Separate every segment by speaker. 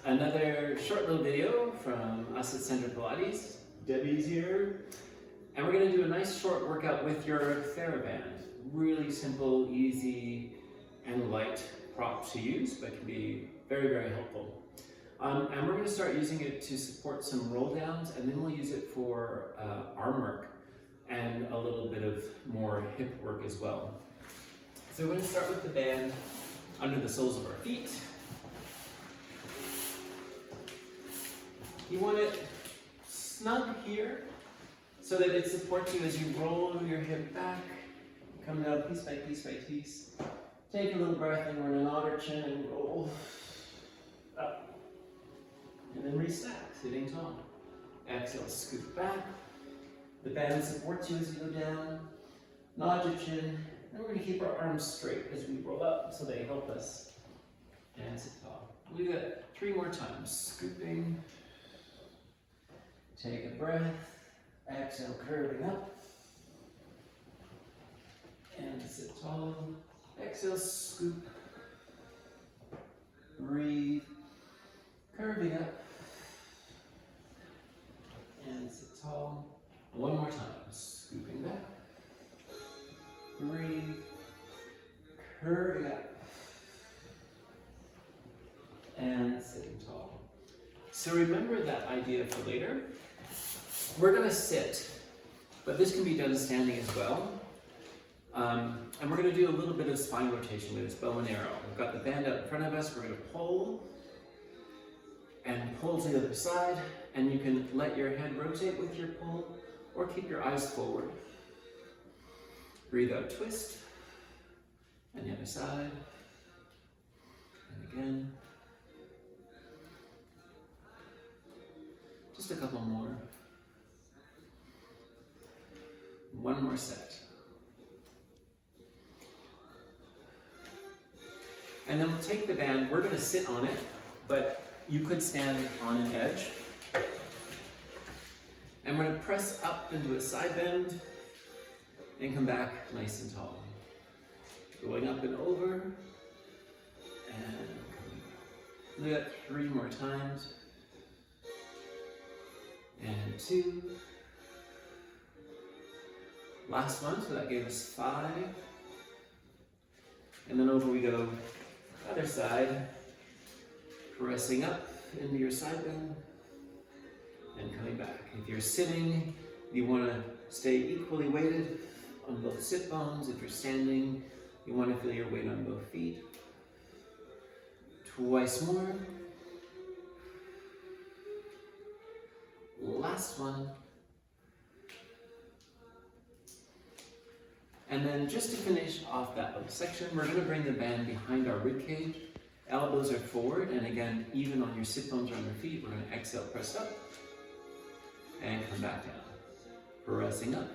Speaker 1: Another short little video from us at Rember Pilates. Debbie's here. And we're going to do a nice short workout with your TheraBand. Really simple, easy, and light prop to use, but can be very, very helpful. And we're going to start using it to support some roll downs, and then we'll use it for arm work and a little bit of more hip work as well. So we're going to start with the band under the soles of our feet. You want it snug here so that it supports you as you roll your hip back, come down piece by piece by piece. Take a little breath and we're in an otter chin and roll up. And then restack, sitting tall. Exhale, scoot back. The band supports you as you go down. Nod your chin. And we're going to keep our arms straight as we roll up so they help us. And sit tall. We'll do that 3 more times. Scooping. Take a breath. Exhale, curving up. And sit tall. Exhale, scoop. Breathe. Curving up. And sit tall. 1 more time. Scooping back. Breathe. Curving up. And sitting tall. So remember that idea for later. We're going to sit, but this can be done standing as well. And we're going to do a little bit of spine rotation with this bow and arrow. We've got the band out in front of us. We're going to pull and pull to the other side. And you can let your head rotate with your pull or keep your eyes forward. Breathe out, twist. And the other side. And again. Just a couple more. 1 more set. And then we'll take the band, we're going to sit on it, but you could stand on an edge. And we're going to press up into a side bend and come back nice and tall. Going up and over and coming back. Do that 3 more times. And 2. Last one, so that gave us 5. And then over we go, other side, pressing up into your side bend and coming back. If you're sitting, you want to stay equally weighted on both sit bones. If you're standing, you want to feel your weight on both feet. 2 more. Last one. And then just to finish off that little section, we're going to bring the band behind our rib cage. Elbows are forward, and again, even on your sit bones or on your feet, we're going to exhale, press up, and come back down. Pressing up,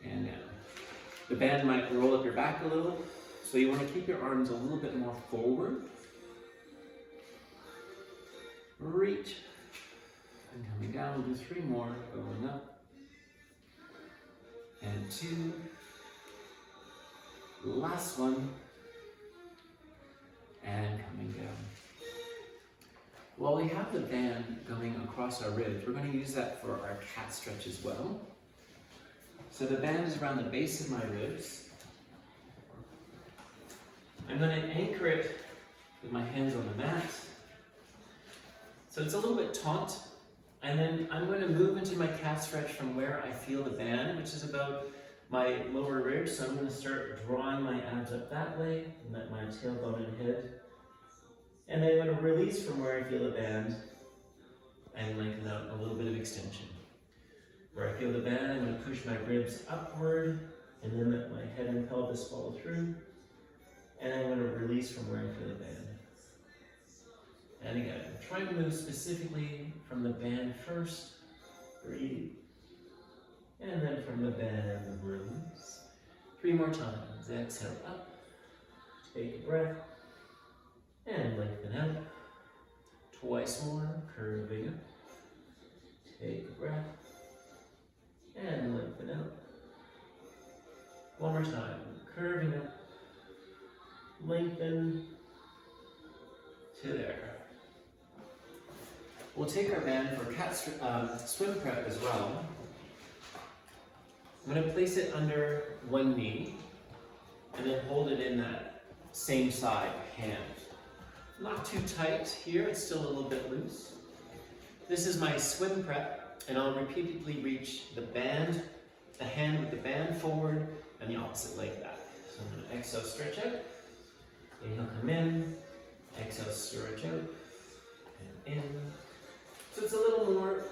Speaker 1: and down. The band might roll up your back a little, so you want to keep your arms a little bit more forward. Reach, and coming down, we'll do 3 more, going up. And 2. Last one. And coming down. While we have the band going across our ribs, we're going to use that for our cat stretch as well. So the band is around the base of my ribs. I'm going to anchor it with my hands on the mat. So it's a little bit taut. And then I'm going to move into my cat stretch from where I feel the band, which is about my lower ribs. So I'm going to start drawing my abs up that way, and let my tailbone and head. And then I'm going to release from where I feel the band and lengthen out a little bit of extension. Where I feel the band, I'm going to push my ribs upward and then let my head and pelvis follow through. And I'm going to release from where I feel the band. And again, try to move specifically from the band first. Breathe. And then from the band, release. 3 more times. Exhale up. Take a breath. And lengthen out. 2 more. Curving up. Take a breath. And lengthen out. 1 more time. Curving up. Lengthen. To there. We'll take our band for swim prep as well. I'm going to place it under one knee and then hold it in that same side hand. Not too tight here, it's still a little bit loose. This is my swim prep, and I'll repeatedly reach the hand with the band forward and the opposite leg back. So I'm going to exhale, stretch out. Inhale, come in. Exhale, stretch out. And in. So it's a little more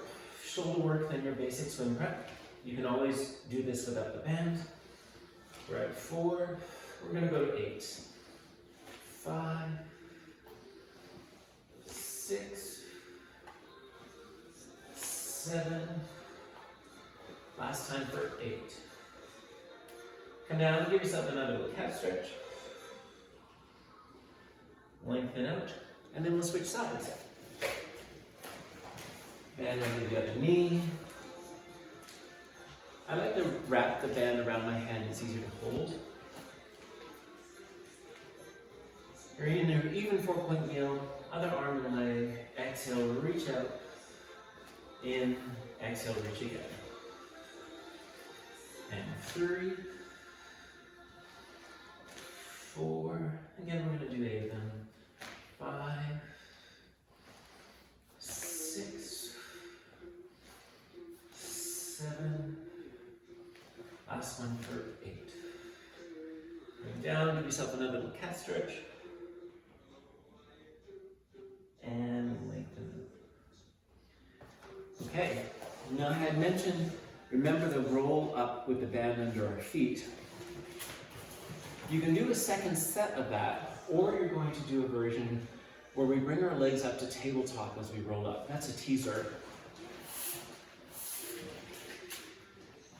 Speaker 1: shoulder work than your basic swim prep. You can always do this without the band. We're at 4. We're going to go to 8. 5. 6. 7. Last time for 8. Come down and give yourself another little calf stretch. Lengthen out, and then we'll switch sides. Band under the other knee. I like to wrap the band around my hand, it's easier to hold. Or in your even 4-point wheel, other arm and leg. Exhale, reach out. In, exhale, reach again. And 3, 4, again we're going to do 8 then. 5, 6, 7, last one for 8. Bring down, give yourself another little cat stretch. And lengthen. Okay, now I had mentioned, remember the roll up with the band under our feet. You can do a second set of that, or you're going to do a version where we bring our legs up to tabletop as we roll up. That's a teaser.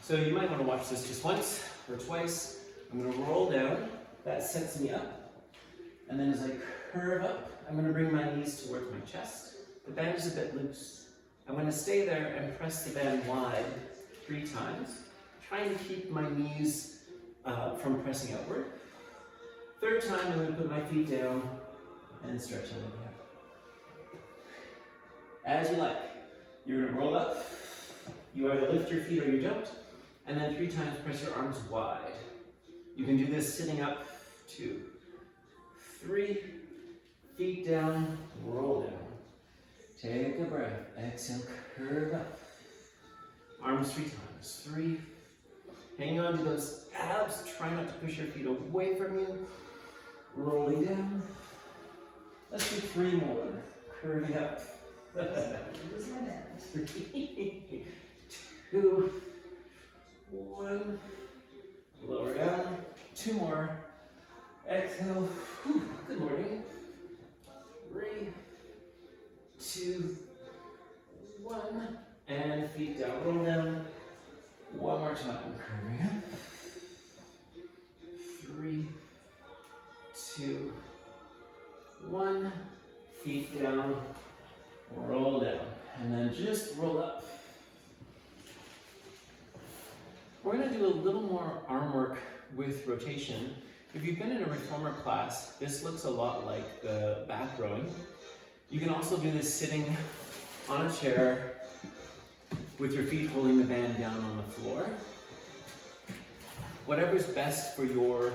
Speaker 1: So you might want to watch this just once or twice. I'm going to roll down. That sets me up. And then as I curve up, I'm going to bring my knees towards my chest. The band is a bit loose. I'm going to stay there and press the band wide 3 times. Trying to keep my knees from pressing outward. 3rd time, I'm going to put my feet down and stretch out again. As you like. You're going to roll up. You either lift your feet or you don't. And then 3 times press your arms wide. You can do this sitting up. 2, 3, feet down, roll down. Take a breath. Exhale, curve up. Arms 3 times. 3. Hang on to those abs. Try not to push your feet away from you. Rolling down. Let's do 3 more. Curving up. 3, 2, 1. Lower down. 2 more. Exhale. Whew. Good morning. 3, 2, 1. And feet down. Roll down. 1 more time. Curving up. 3, 2, 1. Feet down. Roll down. And then just roll up. We're going to do a little more arm work with rotation. If you've been in a reformer class, this looks a lot like the back rowing. You can also do this sitting on a chair with your feet holding the band down on the floor. Whatever's best for your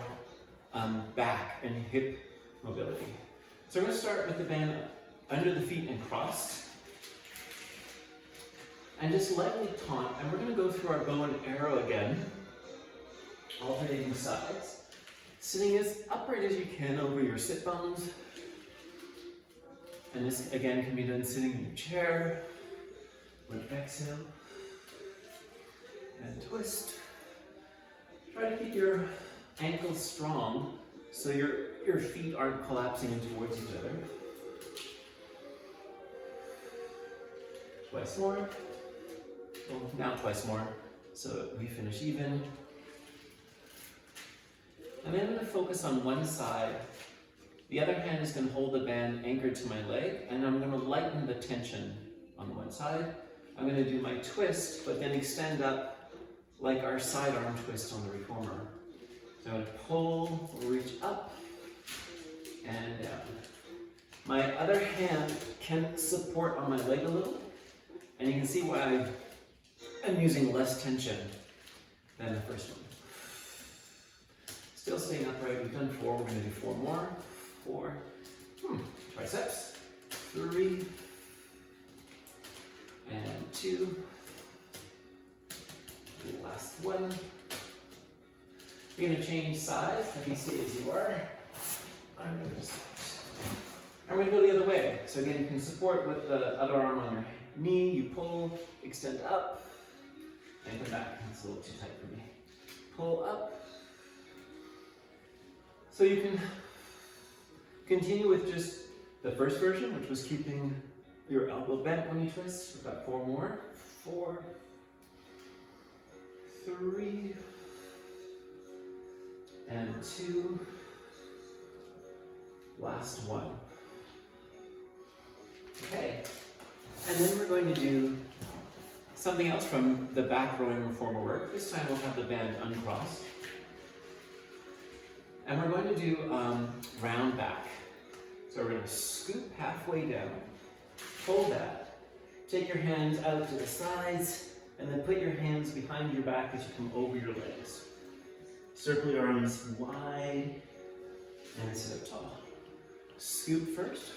Speaker 1: back and hip mobility. So we're going to start with the band under the feet and crossed. And just lightly taunt, and we're going to go through our bow and arrow again, alternating sides. Sitting as upright as you can over your sit bones. And this again can be done sitting in your chair. With exhale. And twist. Try to keep your ankles strong so your feet aren't collapsing in towards each other. Twice more. Well, now twice more, so we finish even. And then I'm going to focus on one side. The other hand is going to hold the band anchored to my leg, and I'm going to lighten the tension on one side. I'm going to do my twist, but then extend up like our side arm twist on the reformer. So I'm going to pull, reach up, and down. My other hand can support on my leg a little, and you can see why I'm using less tension than the first one. Still staying upright. We've done 4. We're going to do 4 more. 4. Triceps. 3. And 2. The last one. You're going to change sides. Let me stay as you are. I'm going to go the other way. So again, you can support with the other arm on your knee. You pull, extend up, and come back. It's a little too tight for me. Pull up. So you can continue with just the first version, which was keeping your elbow bent when you twist. We've got 4 more. 4, 3, and 2. Last one. Okay. And then we're going to do something else from the back rowing reformer work. This time we'll have the band uncrossed. And we're going to do round back. So we're going to scoop halfway down, hold that, take your hands out to the sides, and then put your hands behind your back as you come over your legs. Circle your arms wide and sit up tall. Scoop first,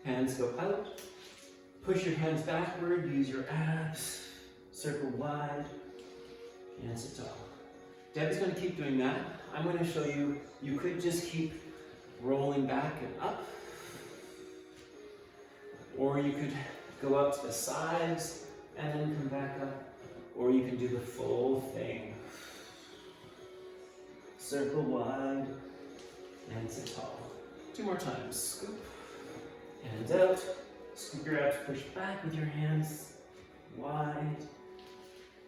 Speaker 1: hands go out, push your hands backward, use your abs, circle wide, and sit tall. Deb's going to keep doing that. I'm going to show you, you could just keep rolling back and up, or you could go up to the sides and then come back up, or you can do the full thing. Circle wide and sit tall. 2 more times. Scoop, hands out, scoop your abs, push back with your hands wide,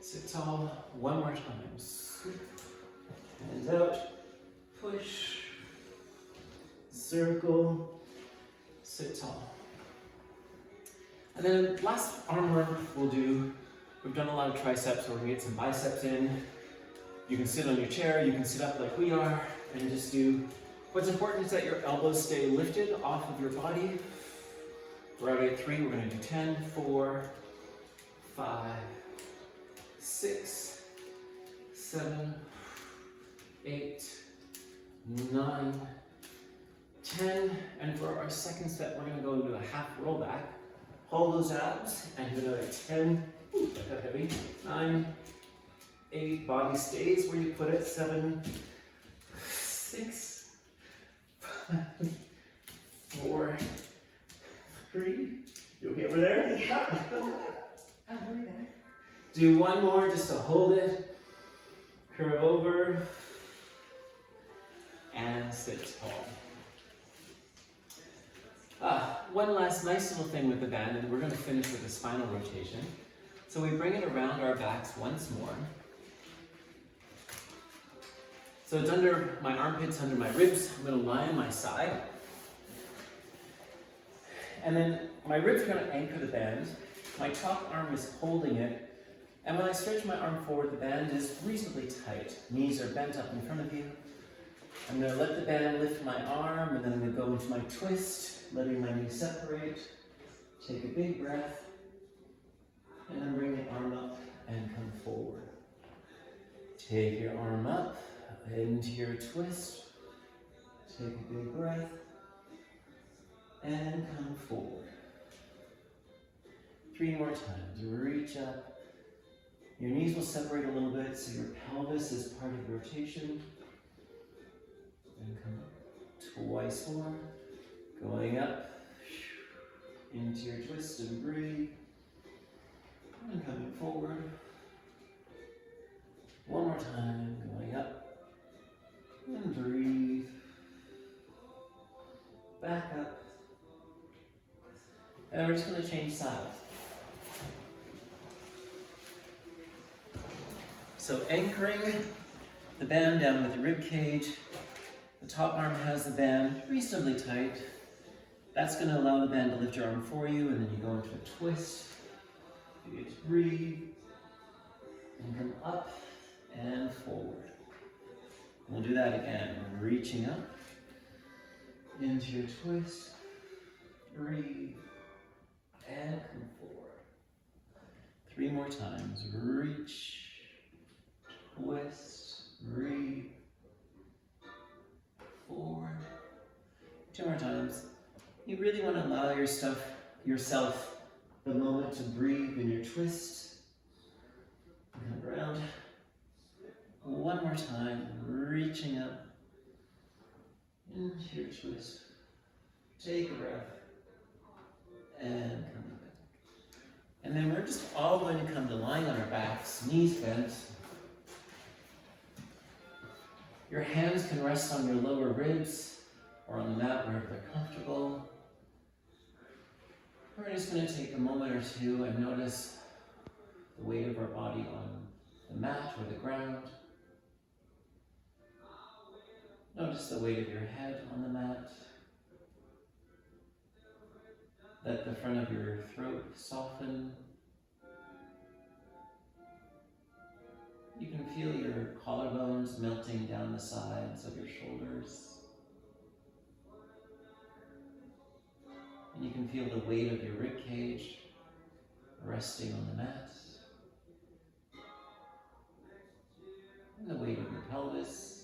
Speaker 1: sit tall. 1 more time. Scoop, hands out, push, circle, sit tall. And then last arm work we'll do, we've done a lot of triceps, so we're gonna get some biceps in. You can sit on your chair, you can sit up like we are, and just do, what's important is that your elbows stay lifted off of your body. We're already at 3, we're gonna do 10, 4, 5, 6, 7, 8, 9, 10, and for our second step, we're gonna go into a half roll back. Hold those abs, and do another 10, that heavy, 9, 8, body stays where you put it, 7, 6, 5, 4, 3, you okay over there?
Speaker 2: Yeah. I'm worried there.
Speaker 1: Do 1 more just to hold it, curve over, and sit tall. One last nice little thing with the band, and we're going to finish with a spinal rotation. So we bring it around our backs once more. So it's under my armpits, under my ribs. I'm going to lie on my side. And then my ribs are going to anchor the band. My top arm is holding it. And when I stretch my arm forward, the band is reasonably tight. Knees are bent up in front of you. I'm going to let the band lift my arm, and then I'm going to go into my twist, letting my knees separate. Take a big breath, and then bring the arm up and come forward. Take your arm up into your twist. Take a big breath, and come forward. 3 more times. Reach up. Your knees will separate a little bit, so your pelvis is part of the rotation. And come up. Twice more. Going up. Into your twist and breathe. And coming forward. 1 more time. Going up. And breathe. Back up. And we're just going to change sides. So anchoring the band down with the rib cage. The top arm has the band reasonably tight. That's going to allow the band to lift your arm for you, and then you go into a twist. You just breathe, and come up and forward. We'll do that again. Reaching up into your twist, 3 more times. Reach, twist, 3, 4. 2 more times. You really want to allow yourself the moment to breathe in your twist. Come around. 1 more time, reaching up into your twist. Take a breath and come back. And then we're just all going to come to lying on our backs, knees bent. Your hands can rest on your lower ribs or on the mat wherever they're comfortable. We're just going to take a moment or two and notice the weight of our body on the mat or the ground. Notice the weight of your head on the mat. Let the front of your throat soften. You can feel your collarbones melting down the sides of your shoulders. And you can feel the weight of your rib cage resting on the mat. And the weight of your pelvis.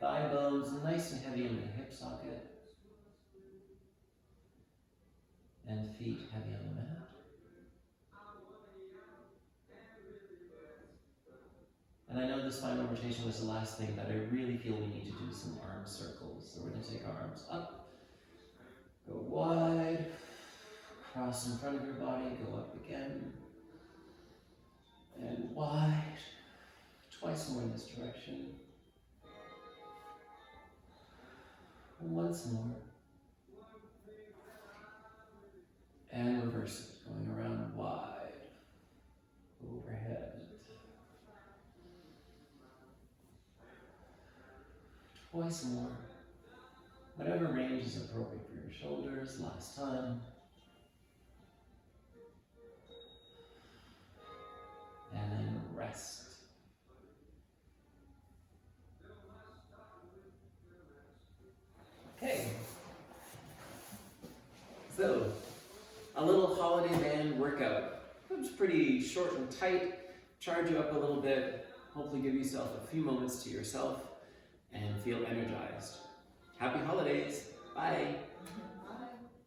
Speaker 1: Thigh bones nice and heavy in the hip socket. And feet heavy on the mat. And I know this final rotation was the last thing, but I really feel we need to do some arm circles. So we're going to take our arms up, go wide, cross in front of your body, go up again, and wide, twice more in this direction. And once more. And reverse it, going around wide, overhead. Twice more. Whatever range is appropriate for your shoulders. Last time. And then rest. Okay. So, a little holiday band workout. It was pretty short and tight. Charge you up a little bit. Hopefully give yourself a few moments to yourself and feel energized. Happy holidays. Bye.